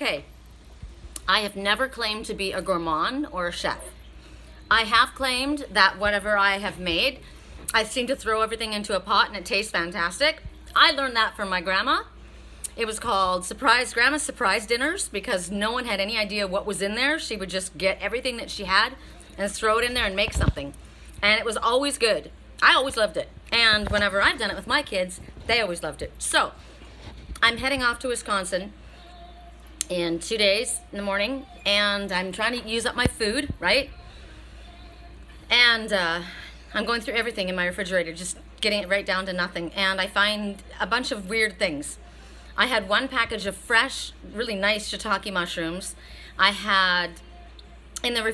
Okay, I have never claimed to be a gourmand or a chef. I have claimed that whatever I have made, I seem to throw everything into a pot and it tastes fantastic. I learned that from my grandma. It was called Grandma's Surprise Dinners because no one had any idea what was in there. She would just get everything that she had and throw it in there and make something. And it was always good. I always loved it. And whenever I've done it with my kids, they always loved it. So, I'm heading off to Wisconsin in 2 days in the morning, and I'm trying to use up my food, right? And I'm going through everything in my refrigerator, just getting it right down to nothing. And I find a bunch of weird things. I had one package of fresh, really nice shiitake mushrooms. I had in the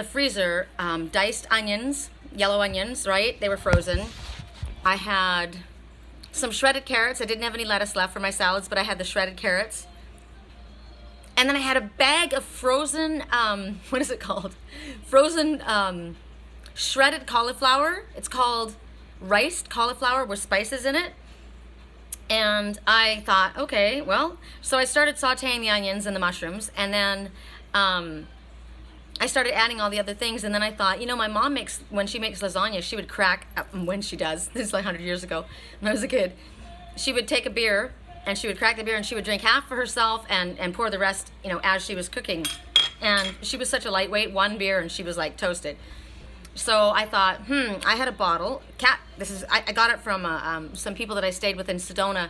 freezer diced onions, yellow onions, right? They were frozen. I had some shredded carrots. I didn't have any lettuce left for my salads, but I had the shredded carrots. And then I had a bag of frozen, what is it called? Frozen shredded cauliflower. It's called riced cauliflower with spices in it. And I thought, okay, well, so I started sauteing the onions and the mushrooms, and then I started adding all the other things, and then I thought, my mom when she makes lasagna, she would crack, when she does, this is like 100 years ago, when I was a kid, she would take a beer, and she would crack the beer, and she would drink half for herself, and pour the rest, as she was cooking. And she was such a lightweight, one beer, and she was like toasted. So I thought, I had a bottle. I got it from some people that I stayed with in Sedona.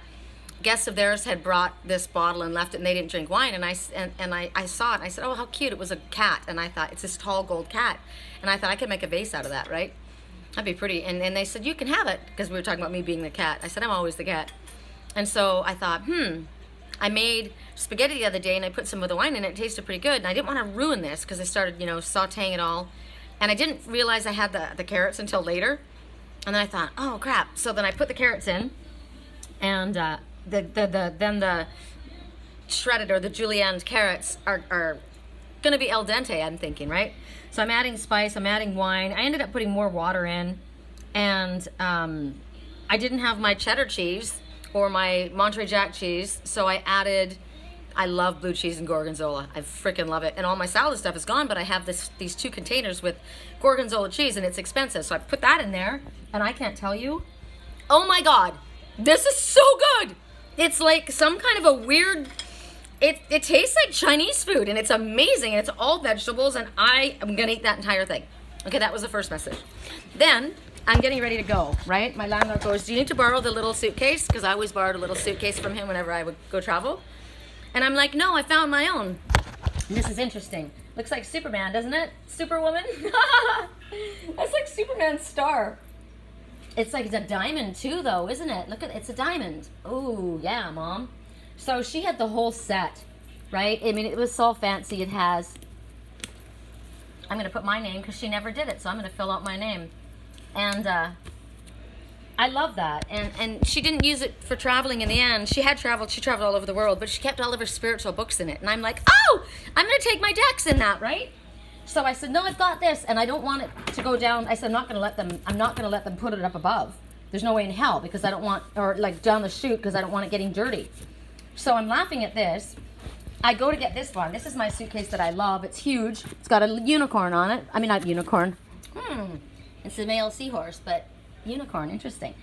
Guests of theirs had brought this bottle and left it, and they didn't drink wine. And I saw it, and I said, oh, how cute. It was a cat. And I thought, it's this tall gold cat. And I thought I could make a vase out of that, right? That'd be pretty. And they said, you can have it, because we were talking about me being the cat. I said, I'm always the cat. And so I thought, I made spaghetti the other day, and I put some of the wine in it. It tasted pretty good. And I didn't want to ruin this, because I started, sauteing it all. And I didn't realize I had the carrots until later. And then I thought, oh, crap. So then I put the carrots in, and then the shredded or the julienne carrots are going to be al dente, I'm thinking, right? So I'm adding spice, I'm adding wine. I ended up putting more water in, and I didn't have my cheddar cheese or my Monterey Jack cheese, so I love blue cheese and gorgonzola. I freaking love it. And all my salad stuff is gone, but I have these 2 containers with gorgonzola cheese, and it's expensive. So I put that in there, and I can't tell you. Oh my God, this is so good. It's like some kind of a weird, it tastes like Chinese food, and it's amazing. And it's all vegetables, and I am gonna eat that entire thing. Okay, that was the first message. Then I'm getting ready to go, right? My landlord goes, do you need to borrow the little suitcase? Because I always borrowed a little suitcase from him whenever I would go travel. And I'm like, no, I found my own. And this is interesting. Looks like Superman, doesn't it? Superwoman? That's like Superman's star. It's like, it's a diamond too, though, isn't it? Look at, it's a diamond. Oh, yeah, Mom. So she had the whole set, right? I mean, it was so fancy. It has, I'm going to put my name because she never did it, so I'm going to fill out my name. And I love that. And she didn't use it for traveling in the end. She traveled all over the world, but she kept all of her spiritual books in it. And I'm like, oh, I'm going to take my decks in that, right? So I said, no, I've got this, and I don't want it to go down. I said, I'm not going to let them put it up above. There's no way in hell, because I don't want, or like down the chute, because I don't want it getting dirty. So I'm laughing at this. I go to get this one. This is my suitcase that I love. It's huge. It's got a unicorn on it. I mean, not unicorn. It's a male seahorse, but unicorn, interesting.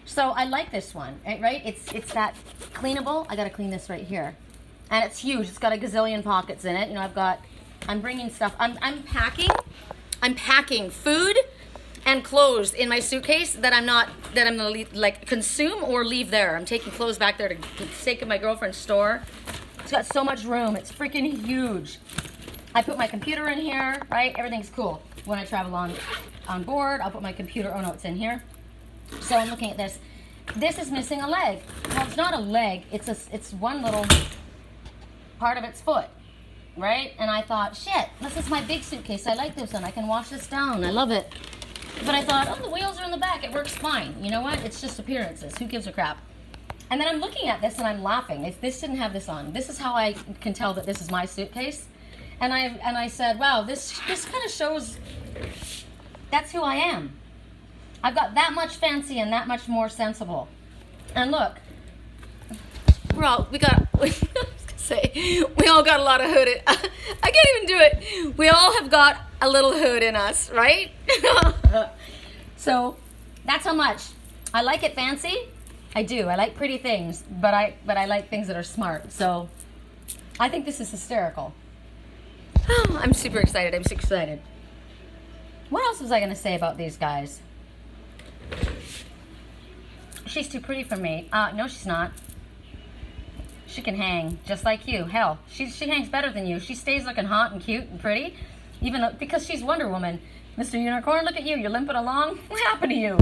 So I like this one, right? It's that cleanable. I got to clean this right here. And it's huge. It's got a gazillion pockets in it. I'm bringing stuff. I'm packing food and clothes in my suitcase that I'm gonna consume or leave there. I'm taking clothes back there for the sake of my girlfriend's store. It's got so much room. It's freaking huge. I put my computer in here, right? Everything's cool. When I travel on board, I'll put my computer. Oh no, it's in here. So I'm looking at this. This is missing a leg. Well, it's not a leg. It's one little part of its foot, right? And I thought, shit, this is my big suitcase. I like this one. I can wash this down. I love it. But I thought, oh, the wheels are in the back. It works fine. You know what? It's just appearances. Who gives a crap? And then I'm looking at this and I'm laughing. This didn't have this on. This is how I can tell that this is my suitcase. And I said, wow, this kind of shows that's who I am. I've got that much fancy and that much more sensible. And look, we got say. We all got a lot of hood in, I can't even do it. We all have got a little hood in us, right? So that's how much. I like it fancy. I do. I like pretty things, but I like things that are smart. So I think this is hysterical. Oh, I'm super excited. I'm super excited. What else was I going to say about these guys? She's too pretty for me. No, she's not. She can hang just like you. Hell, she hangs better than you. She stays looking hot and cute and pretty, even though, because she's Wonder Woman. Mr. Unicorn, look at you. You're limping along. What happened to you?